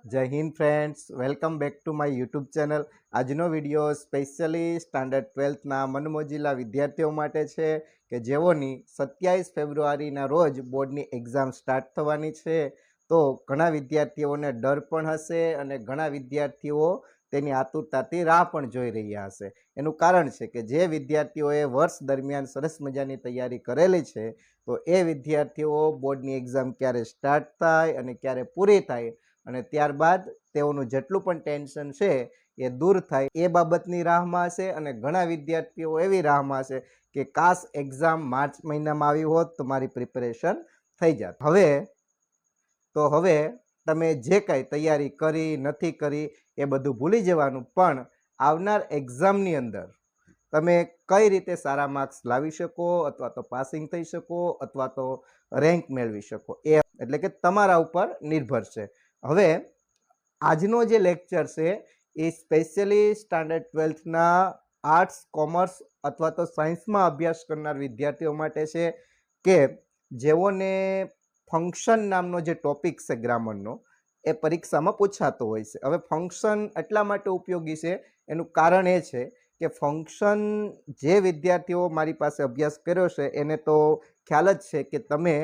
જય Hind friends, welcome back to my YouTube channel. આજનો video specially standard 12થના મનમોજીલા વિદ્યાર્થીઓ માટે છે કે જેઓની 27 ફેબ્રુઆરીના રોજ બોર્ડની એક્ઝામ સ્ટાર્ટ થવાની છે. તો ઘણા વિદ્યાર્થીઓને ડર પણ હશે અને ઘણા વિદ્યાર્થીઓ તેની આતુરતાથી રાહ પણ જોઈ રહ્યા હશે. એનું કારણ છે કે જે વિદ્યાર્થીઓએ વર્ષ દરમિયાન સરસ મજાની તૈયારી કરેલી છે, તો એ વિદ્યાર્થીઓ બોર્ડની એક્ઝામ ક્યારે સ્ટાર્ટ થાય અને ક્યારે પૂરી થાય અને ત્યારબાદ તેઓનું જેટલું પણ ટેન્શન છે એ દૂર થાય એ બાબતની રાહમાં હશે. અને ઘણા વિદ્યાર્થીઓ એવી રાહમાં હશે કે કાશ એક્ઝામ માર્ચ મહિનામાં આવી હોત તો મારી પ્રિપેરેશન થઈ જાત. હવે તમે જે કાંઈ તૈયારી કરી નથી કરી એ બધું ભૂલી જવાનું, પણ આવનાર એક્ઝામની અંદર તમે કઈ રીતે સારા માર્ક્સ લાવી શકો અથવા તો પાસિંગ થઈ શકો અથવા તો રેન્ક મેળવી શકો એ એટલે કે તમારા ઉપર નિર્ભર છે. હવે આજનો જે લેક્ચર છે એ સ્પેશિયલી સ્ટાન્ડર્ડ 12થના આર્ટ્સ, કોમર્સ અથવા તો સાયન્સમાં અભ્યાસ કરનાર વિદ્યાર્થીઓ માટે છે કે જેઓને ફંક્શન નામનો જે ટોપિક છે ગ્રામરનો, એ પરીક્ષામાં પૂછાતો હોય છે. હવે ફંક્શન એટલા માટે ઉપયોગી છે, એનું કારણ એ છે કે ફંક્શન જે વિદ્યાર્થીઓ મારી પાસે અભ્યાસ કર્યો છે એને તો ખ્યાલ જ છે કે તમે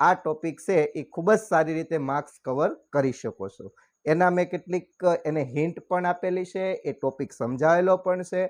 આ ટોપિક છે એ ખૂબ જ સારી રીતે માર્ક્સ કવર કરી શકો છો. એના મેં કેટલીક એને હિન્ટ પણ આપેલી છે, એ ટોપિક સમજાવેલો પણ છે.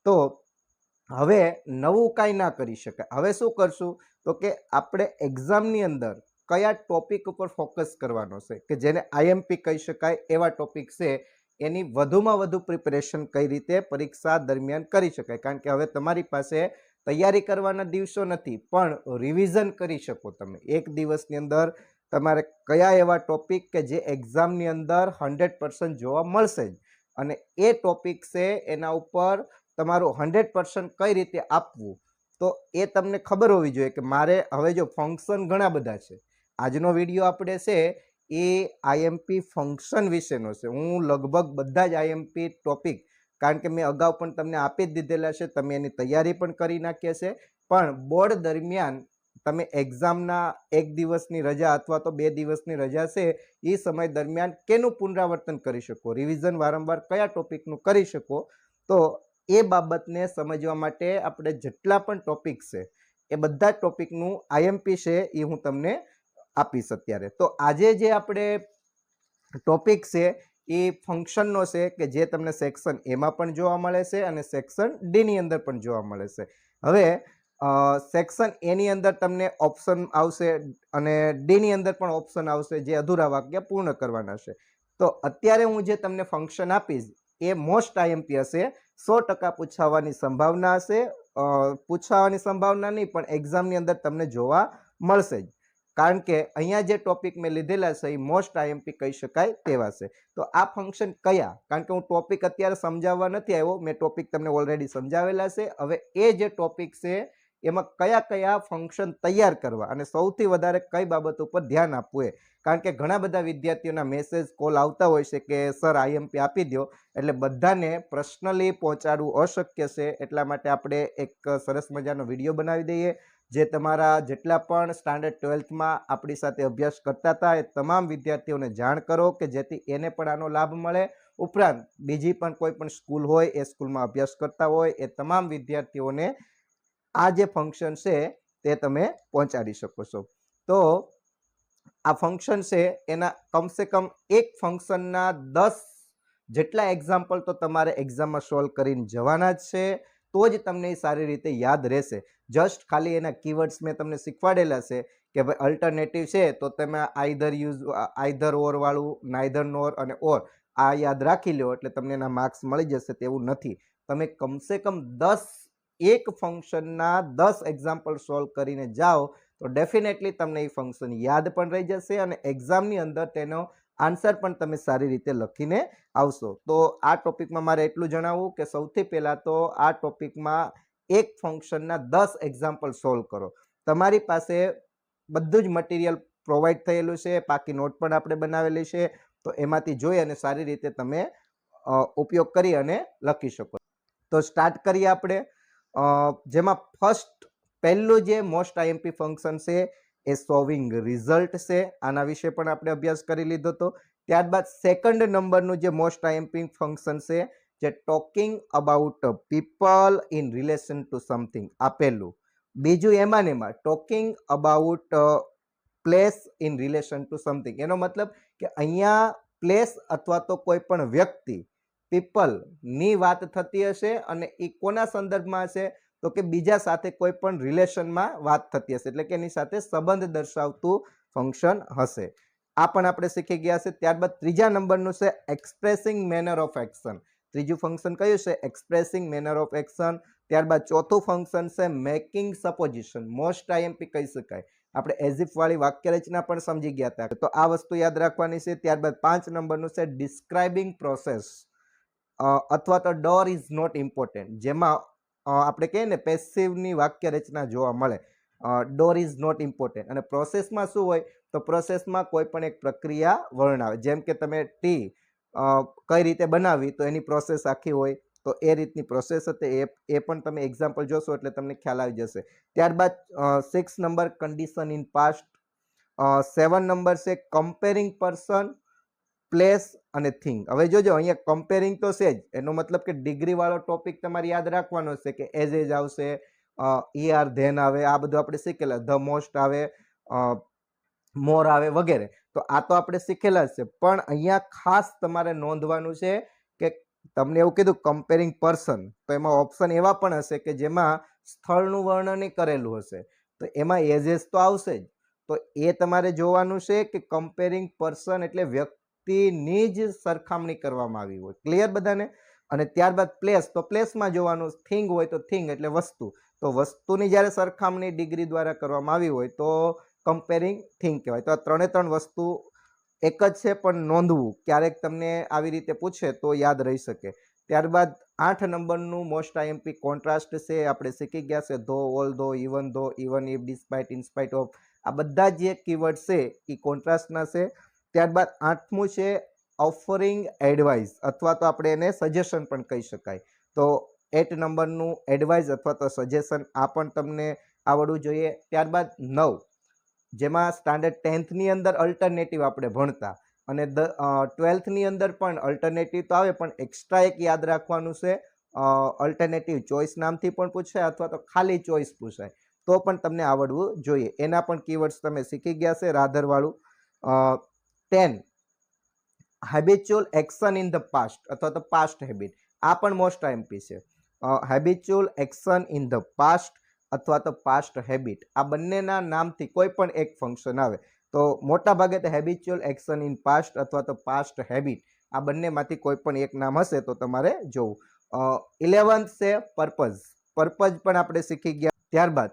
તો હવે નવું કાંઈ ના કરી શકાય. હવે શું કરશું તો કે આપણે એક્ઝામની અંદર કયા ટોપિક ઉપર ફોકસ કરવાનો છે કે જેને આઈએમપી કહી શકાય એવા ટોપિક છે, એની વધુમાં વધુ પ્રિપેરેશન કઈ રીતે પરીક્ષા દરમિયાન કરી શકાય. કારણ કે હવે તમારી પાસે તૈયારી કરવાના દિવસો નથી, પણ રિવિઝન કરી શકો તમે. એક દિવસની અંદર તમારે કયા એવા ટોપિક કે જે એક્ઝામની અંદર 100% જોવા મળશે જ, અને એ ટોપિક છે એના ઉપર તમારું 100% કઈ રીતે આપવું, તો એ તમને ખબર હોવી જોઈએ કે મારે હવે જો ફંક્શન ઘણા બધા છે. આજનો વિડીયો આપણે છે એ આઈએમપી ફંક્શન વિશેનો છે. હું લગભગ બધા જ આઈએમપી ટોપિક, કારણ કે મેં અગાઉ પણ તમને આપી જ દીધેલા છે, તમે એની તૈયારી પણ કરી નાખી છે. પણ બોર્ડ દરમિયાન તમે એક્ઝામના 1 દિવસની રજા અથવા તો 2 દિવસની રજા છે એ સમય દરમિયાન કેનું પુનરાવર્તન કરી શકો, રિવિઝન વારંવાર કયા ટોપિકનું કરી શકો, તો એ બાબતને સમજવા માટે આપણે જેટલા પણ ટોપિક છે એ બધા જ ટોપિકનું આઈએમપી છે એ હું તમને આપીશ અત્યારે. તો આજે જે આપણે ટોપિક છે એ ફંક્શનનો છે કે જે તમને સેક્શન એમાં પણ જોવા મળે છે અને સેક્શન ડીની અંદર પણ જોવા મળે છે. હવે સેક્શન એની અંદર તમને ઓપ્શન આવશે અને ડીની અંદર પણ ઓપ્શન આવશે જે અધૂરા વાક્ય પૂર્ણ કરવાના છે. તો અત્યારે હું જે તમને ફંક્શન આપીશ એ મોસ્ટ આઈએમપી હશે. 100% પૂછાવાની સંભાવના હશે. પૂછાવાની સંભાવના નહીં, પણ એક્ઝામની અંદર તમને જોવા મળશે જ. કારણ કે અહીંયા જે ટોપિક મેં લીધેલા છે એ મોસ્ટ આઈએમપી કહી શકાય તેવા છે. તો આ ફંક્શન કયા, કારણ કે હું ટોપિક અત્યારે સમજાવવા નથી આવ્યો, મેં ટોપિક તમને ઓલરેડી સમજાવેલા છે. હવે એ જે ટોપિક છે એમાં કયા કયા ફંક્શન તૈયાર કરવા અને સૌથી વધારે કઈ બાબત ઉપર ધ્યાન આપવું એ. કારણ કે ઘણા બધા વિદ્યાર્થીઓના મેસેજ, કોલ આવતા હોય છે કે સર આઈએમપી આપી દો, એટલે બધાને પર્સનલી પહોંચાડવું અશક્ય છે. એટલા માટે આપણે એક સરસ મજાનો વિડીયો બનાવી દઈએ જે તમારા જેટલા પણ સ્ટાન્ડર્ડ 12થમાં આપણી સાથે અભ્યાસ કરતા હતા એ તમામ વિદ્યાર્થીઓને જાણ કરો કે જેથી એને પણ આનો લાભ મળે. ઉપરાંત બીજી પણ કોઈ પણ સ્કૂલ હોય, એ સ્કૂલમાં અભ્યાસ કરતા હોય એ તમામ વિદ્યાર્થીઓને આ જે ફંક્શન છે તે તમે પહોંચાડી શકો છો. તો આ ફંક્શન છે એના કમસે કમ એક ફંક્શનના 10 જેટલા એક્ઝામ્પલ તો તમારે એક્ઝામમાં સોલ્વ કરીને જવાના જ છે, તો જ તમને એ સારી રીતે યાદ રહેશે. જસ્ટ ખાલી એના કીવર્ડ્સ મેં તમને શીખવાડેલા છે કે ભાઈ અલ્ટરનેટિવ છે તો તમે આઈધર ઓર વાળું, નાઈધર નોર અને ઓર આ યાદ રાખી લો એટલે તમને એના માર્ક્સ મળી જશે તેવું નથી. તમે કમસે કમ 1 ફંક્શનના 10 એક્ઝામ્પલ સોલ્વ કરીને જાઓ તો ડેફિનેટલી તમને એ ફંક્શન યાદ પણ રહી જશે અને એક્ઝામની અંદર તેનો આન્સર પણ તમે સારી રીતે લખીને આવશો. તો આ ટોપિકમાં મારે એટલું જણાવવું કે સૌથી પહેલાં તો આ ટોપિકમાં એક ફંક્શનના 10 એક્ઝામ્પલ સોલ્વ કરો. તમારી પાસે બધું જ મટીરિયલ પ્રોવાઈડ થયેલું છે, પાકી નોટ પણ આપણે બનાવેલી છે, તો એમાંથી જોઈ અને સારી રીતે તમે ઉપયોગ કરી અને લખી શકો. તો સ્ટાર્ટ કરીએ આપણે. જેમાં પહેલું જે મોસ્ટ આઈએમપી ફંક્શન છે એ સોલ્વિંગ રિઝલ્ટ છે. આના વિશે પણ આપણે અભ્યાસ કરી લીધો હતો. ત્યારબાદ સેકન્ડ નંબરનું જે મોસ્ટ આઈએમપી ફંક્શન છે જે talking about people in relation two something આપેલું. બીજું એમાં ને એમાં talking about place in relation two something, એનો મતલબ કે અહીંયા પ્લેસ અથવા તો કોઈ પણ વ્યક્તિ પીપલની વાત થતી હશે અને એ કોના સંદર્ભમાં હશે તો કે બીજા સાથે કોઈ પણ રિલેશનમાં વાત થતી હશે, એટલે કે એની સાથે સંબંધ દર્શાવતું ફંક્શન હશે. આ પણ આપણે શીખી ગયા છે. ત્યારબાદ ત્રીજા નંબરનું છે એક્સપ્રેસિંગ મેનર ઓફ એક્શન. ત્રીજું ફંક્શન કયું છે? Expressing manner of action. ત્યારબાદ ચોથું ફંક્શન છે મેકિંગ સપોઝિશન. મોસ્ટ આઈએમપી કહી શકાય. આપણે એઝિફ વાળી વાક્ય રચના પણ સમજી ગયા હતા, તો આ વસ્તુ યાદ રાખવાની છે. ત્યારબાદ 5 નંબરનું છે ડિસ્ક્રાઇબિંગ પ્રોસેસ અથવા તો ડોર ઇઝ નોટ ઇમ્પોર્ટન્ટ, જેમાં આપણે કહીએ ને પેસિવની વાક્ય રચના જોવા મળે. Door is not important. અને પ્રોસેસમાં શું હોય તો પ્રોસેસમાં કોઈ પણ એક પ્રક્રિયા વર્ણવે, જેમ કે તમે ટી કઈ રીતે બનાવી તો એની પ્રોસેસ આખી હોય, તો એ રીતની પ્રોસેસ હતી. એ પણ તમે એક્ઝામ્પલ જોશો એટલે તમને ખ્યાલ આવી જશે. ત્યારબાદ 6 number condition in past. 7 number છે કમ્પેરિંગ પર્સન, પ્લેસ અને થિંગ. હવે જોજો અહીંયા કમ્પેરિંગ તો છે જ, એનો મતલબ કે ડિગ્રી વાળો ટોપિક તમારે યાદ રાખવાનો છે કે એજ આવશે, ઈઆર ધેન આવે, આ બધું આપણે શીખેલા, ધ મોસ્ટ આવે, મોર આવે વગેરે. તો આ તો આપણે શીખેલા જ છે, પણ અહીંયા ખાસ તમારે નોંધવાનું છે કે તમને એવું કીધું કમ્પેરિંગ પર્સન, તો એમાં ઓપ્શન એવા પણ હશે કે જેમાં સ્થળનું વર્ણન કરેલું હશે, તો એમાં એજેસ તો આવશે જ. તો એ તમારે જોવાનું છે કે કમ્પેરિંગ પર્સન એટલે વ્યક્તિની જ સરખામણી કરવામાં આવી હોય. ક્લિયર બધાને? અને ત્યારબાદ પ્લેસ, તો પ્લેસમાં જોવાનું. થિંગ હોય તો થિંગ એટલે વસ્તુ, તો વસ્તુની જ્યારે સરખામણી ડિગ્રી દ્વારા કરવામાં આવી હોય તો કમ્પેરિંગ થિંગ કહેવાય. તો આ 3 વસ્તુ એક જ છે, પણ નોંધવું, ક્યારેક તમને આવી રીતે પૂછે તો યાદ રહી શકે. ત્યારબાદ 8 નંબરનું મોસ્ટ આઈએમપી કોન્ટ્રાસ્ટ છે. આપણે શીખી ગયા છે ધો, ઓલ ધો, even though, even if, despite, in spite of. આ બધા જે કીવર્ડ છે એ કોન્ટ્રાસ્ટના છે. ત્યારબાદ 8મું છે ઓફરિંગ એડવાઇસ, અથવા તો આપણે એને સજેશન પણ કહી શકાય. તો 8 નંબરનું એડવાઇસ અથવા તો સજેશન, આ પણ તમને આવડવું જોઈએ. ત્યારબાદ 9, જેમાં સ્ટાન્ડર્ડ 10થની અંદર અલ્ટરનેટિવ આપણે ભણતા, અને 12થની અંદર પણ અલ્ટરનેટિવ તો આવે, પણ એક્સ્ટ્રા એક યાદ રાખવાનું છે, અલ્ટરનેટિવ ચોઇસ નામથી પણ પૂછાય અથવા તો ખાલી ચોઇસ પૂછાય, તો પણ તમને આવડવું જોઈએ. એના પણ કીવર્ડ્સ તમે શીખી ગયા છે રાધરવાળું. 10 habitual action in the past અથવા તો પાસ્ટ હેબિટ, આ પણ મોસ્ટ આઈએમપી છે. Habitual action in the past અથવા તો પાસ્ટ હેબિટ, આ બંનેના નામથી કોઈ પણ એક ફંક્શન આવે, તો મોટા ભાગે તો હેબિચ્યુઅલ એક્શન ઇન પાસ્ટ અથવા તો પાસ્ટ હેબિટ, આ બંનેમાંથી કોઈ પણ એક નામ હશે તો તમારે જોવું. 11th છે પર્પઝ. પર્પઝ પણ આપણે શીખી ગયા. ત્યારબાદ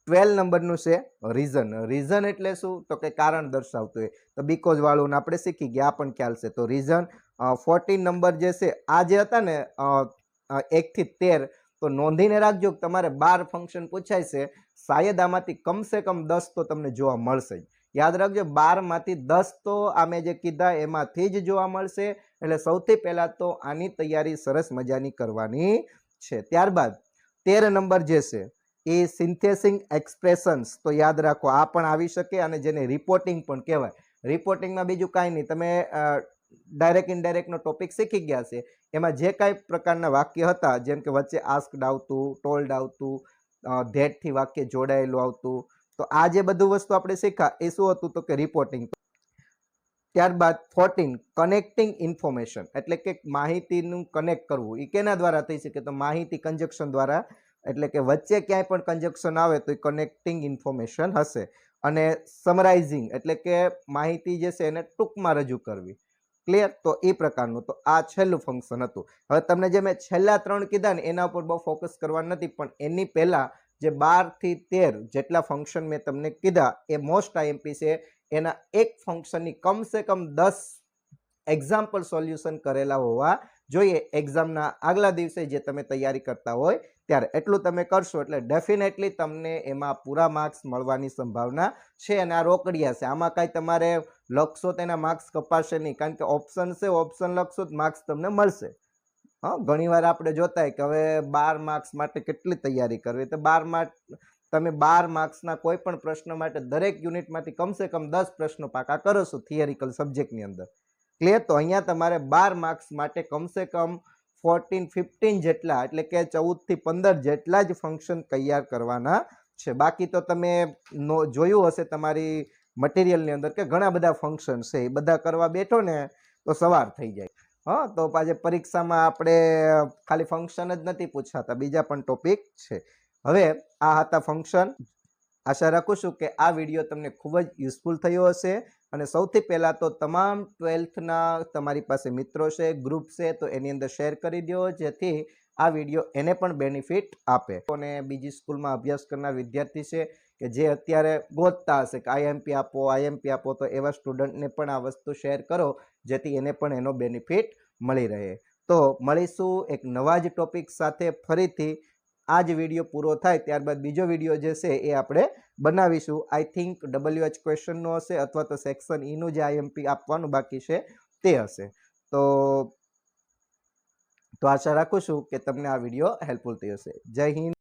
12 નંબરનું છે રીઝન. રીઝન એટલે શું તો કે કારણ દર્શાવતું હોય, તો બીકોઝ વાળું આપણે શીખી ગયા, આ પણ ખ્યાલ છે, તો રીઝન. 14 નંબર જે છે, આ જે હતા ને 1 થી 13, તો નોંધીને રાખજો કે તમારે 12 ફંક્શન પૂછાય છે, શાયદ આમાંથી કમસે કમ 10 તો તમને જોવા મળશે જ. યાદ રાખજો 12માંથી 10 તો આ મેં જે કીધા એમાંથી જ જોવા મળશે. એટલે સૌથી પહેલા તો આની તૈયારી સરસ મજાની કરવાની છે. ત્યારબાદ 13 નંબર જે છે એ સિન્થેસિંગ એક્સપ્રેશન્સ, તો યાદ રાખો આ પણ આવી શકે, અને જેને રિપોર્ટિંગ પણ કહેવાય. રિપોર્ટિંગમાં બીજું કાંઈ નહીં, તમે ડાયરેક્ટ ઇનડાયરેક્ટનો ટોપિક શીખી ગયા છે, એમાં જે કાંઈ પ્રકારના વાક્ય હતા, જેમ કે વચ્ચે આસ્કડ આવતું, ટોલ્ડ આવતું, ધેટથી વાક્ય જોડાયેલું આવતું, તો આ જે બધું વસ્તુ આપણે શીખ્યા એ શું હતું તો કે રિપોર્ટિંગ. ત્યારબાદ 14 કનેક્ટિંગ ઇન્ફોર્મેશન, એટલે કે માહિતીનું કનેક્ટ કરવું. એ કેના દ્વારા થઈ શકે તો માહિતી કંજક્શન દ્વારા, એટલે કે વચ્ચે ક્યાંય પણ કંજક્શન આવે તો એ કનેક્ટિંગ ઇન્ફોર્મેશન હશે. અને સમરાઇઝિંગ, એટલે કે માહિતી જે છે એને ટૂંકમાં રજૂ કરવી. ક્લિયર? તો એ પ્રકારનું, તો આ છેલ્લું ફંક્શન હતું. હવે તમને જે મેં છેલ્લા 3 કીધા ને એના ઉપર બહુ ફોકસ કરવાનું નથી, પણ એની પહેલા જે 12 થી 13 જેટલા ફંક્શન મેં તમને કીધા એ મોસ્ટ આઈએમપી છે. એના એક ફંક્શનની કમસે કમ 10 એક્ઝામ્પલ સોલ્યુશન કરેલા હોવા જોઈએ એક્ઝામના આગલા દિવસે જે તમે તૈયારી કરતા હોય ત્યારે. એટલું તમે કરશો એટલે ડેફિનેટલી તમને એમાં પૂરા માર્ક્સ મળવાની સંભાવના છે. અને આ રોકડિયા છે, આમાં કાંઈ તમારે લખશો તેના માર્ક્સ કપાશે નહીં, કારણ કે ઓપ્શન છે, ઓપ્શન લખશો તો માર્ક્સ તમને મળશે. હા, ઘણીવાર આપણે જોતા હોય કે હવે 12 માર્ક્સ માટે કેટલી તૈયારી કરવી, તો 12 માર્ક્સના કોઈ પણ પ્રશ્ન માટે દરેક યુનિટમાંથી કમસે કમ 10 પ્રશ્નો પાકા કરો છો થિયરિકલ સબ્જેક્ટની અંદર. ક્લિયર? તો અહીંયા તમારે 12 માર્ક્સ માટે કમસે કમ 14-15 જેટલા એટલે કે 14 થી 15 જેટલા જ ફંક્શન તૈયાર કરવાના છે. બાકી તો તમે જોયું હશે તમારી મટીરિયલની અંદર કે ઘણા બધા ફંક્શન છે, એ બધા કરવા બેઠો ને તો સવાર થઈ જાય. હા, તો પાછે પરીક્ષામાં આપણે ખાલી ફંક્શન જ નથી પૂછાતા, બીજા પણ ટોપિક છે. હવે આ હતા ફંક્શન. આશા રાખું છું કે આ વિડીયો તમને ખૂબ જ યુઝફુલ થયો હશે. અને સૌથી પહેલાં તો તમામ 12થના તમારી પાસે મિત્રો છે, ગ્રુપ છે, તો એની અંદર શેર કરી દો, જેથી આ વિડીયો એને પણ બેનિફિટ આપે. અને બીજી સ્કૂલમાં અભ્યાસ કરનાર વિદ્યાર્થી છે કે જે અત્યારે ગોતતા હશે કે આઈએમપી આપો, તો એવા સ્ટુડન્ટને પણ આ વસ્તુ શેર કરો, જેથી એને પણ એનો બેનિફિટ મળી રહે. તો મળીશું એક નવા જ ટોપિક સાથે ફરીથી. આ જ વિડીયો પૂરો થાય ત્યારબાદ બીજો વિડીયો જે છે એ આપણે બનાવીશું. આઈ થિંક WH ક્વેશ્ચનનો હશે અથવા તો સેક્શન ઈનું જે આઈએમપી આપવાનું બાકી છે તે હશે. તો આશા રાખું છું કે તમને આ વિડીયો હેલ્પફુલ થઈ હશે. જય હિન્દ.